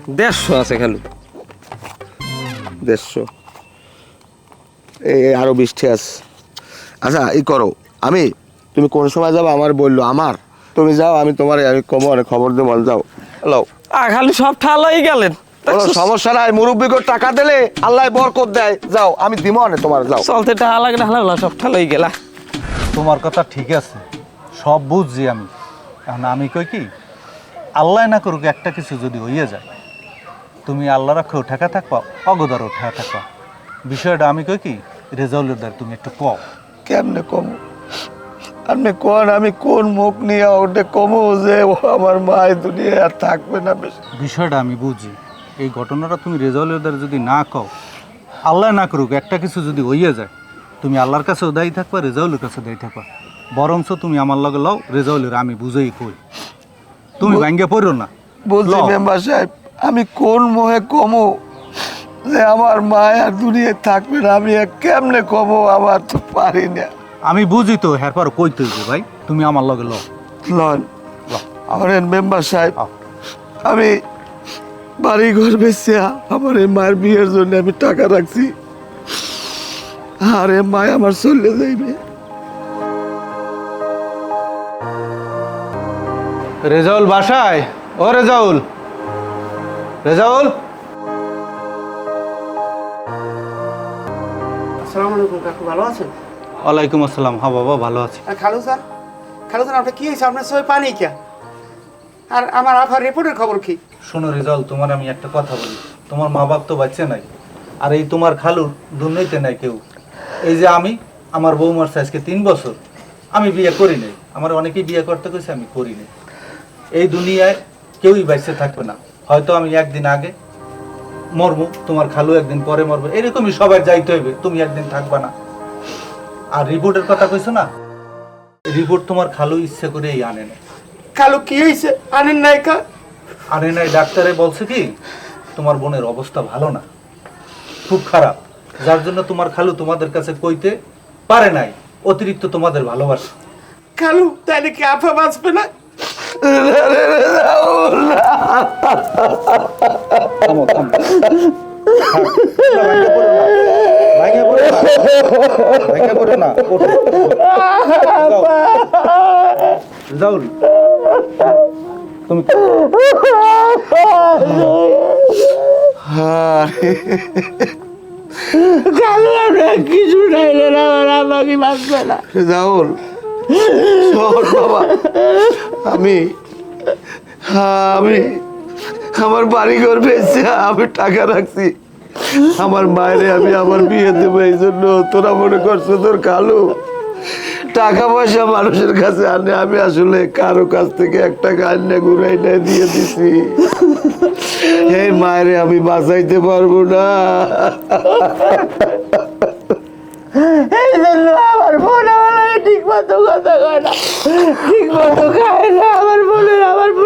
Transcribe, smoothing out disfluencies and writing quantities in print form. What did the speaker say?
150 আছে খালু। 150 এই আরো 20 আছে। আচ্ছা এই করো, তুমি কোন সময় যাবো আমার বললো, তুমি যাও, আমি তোমার কমরে খবর দেবো, যাও। হ্যালো খালু সব ঠালাই গেলেন। কোনো সমস্যা নাই, মুরব্বীকে টাকা দিলে আল্লাহ বরকত দেয়, যাও আমি দিব না তোমার, যাও। চলতে টাকা লাগে না, সব ঠালাই গেলা। তোমার কথা ঠিক আছে, সব বুঝছি আমি। এখন আমি কই কি, আল্লাহ না করুক একটা কিছু যদি হইয়া যায়, তুমি আল্লাহ রাখো ঠেকা থাকবা, অগদারও ঠেকা থাকবা। বিষয়টা আমি কই কি, রেজাউলের দ্বার তুমি একটু কও। কেমনে কমো আপনি কোন, আমি কোন মুখ নিয়ে ওটা কমো যে ও আমার মায়ের দুনিয়া আর থাকবে না? বেশি বিষয়টা আমি বুঝি, এই ঘটনাটা তুমি রেজাউলের দ্বার যদি না কও, আল্লাহ না করুক একটা কিছু যদি হইয়া যায়, তুমি আল্লাহর কাছেও দায়ী থাকবা, রেজাউলের কাছে দায়ী থাকবা। বরঞ্চ তুমি আমার লগে লও, রেজাউলের আমি বুঝাই কই, তুমি ভাঙ্গে পড়ো না। বলছি মেম্বার সাহেব, আমি কোন মোহে কমো যে আমার মায়ের আর দুনিয়ায় থাকবে না? আমি কেমনে কমো, আমার তো পারি না। আমি বুঝি তো, হ্যাঁ পর কইতে হইবে ভাই, তুমি আমার লগে লও। লন আমার মেম্বার সাহেব, আও। আমি বাড়ি ঘর বেচে আমার এই মায়ের বিয়ের জন্য আমি টাকা রাখছি, আর এ মায় আমার চলে যাইবে। রেজাউল বাসায়? ও রেজাউল, রেজাউল। আসসালামু আলাইকুম কাকু, ভালো আছেন? ওয়ালাইকুম আসসালাম। হ্যাঁ বাবা ভালো আছি। আর খালু স্যার, আপনার কি হয়েছে? আপনার সবাই পানি কে? আর আমার আফার রিপোর্টের খবর কি? শোনো রেজাউল, তোমার আমি একটা কথা বলি, তোমার মা বাপ তো বাচ্চা নাই, আর এই তোমার খালুর দুর্নীতি নাই কেউ। এই যে আমার বৌমার আজকে 3 বছর, আমি বিয়ে করি নাই, আমার অনেকেই বিয়ে করতে কইছে, আমি করি নাই। এই দুনিয়ায় কেউই বাইসে থাকবে না, হয়তো আমি একদিন আগে মরবো, তোমার খালু একদিন পরে মরবে, এরকমই সবাই যাইতে হইবে, তুমি একদিন থাকবা না। আর রিপোর্টের কথা কইছো না, রিপোর্ট তোমার খালু ইচ্ছে করেই আনে না। খালু কি হয়েছে আনেন নাই কা? আরে নাই, ডাক্তারে বলছে কি তোমার বোনের অবস্থা ভালো না, খুব খারাপ, যার জন্য তোমার খালু তোমাদের কাছে কইতে পারে নাই, অতিরিক্ত তোমাদের ভালোবাসে। খালু তাইলে কি আফা বাঁচবে না? তুমি খালু আমরা কিছু নাইলে না, আমার আমাকে বাঁচবে না। রাহুল শোন বাবা, আমি আমার বাড়ি ঘর বেঁচে আমি টাকা রাখছি, আমার মায়েরে আমি আমার বিয়ে দেবো, এই জন্য তোরা মনে করছো তোর কালু টাকা পয়সা মানুষের কাছে আনে, আমি আসলে কারো কাছ থেকে 1 টাকা আনে ঘুরাই না দিয়ে দিছি। এই মায়েরে আমি বাঁচাইতে পারবো না, এই জন্য আমার বোন আমার ঠিক মতো কথা কয় না, ঠিক মতো খায় না। আমার বোনের, আমার বোন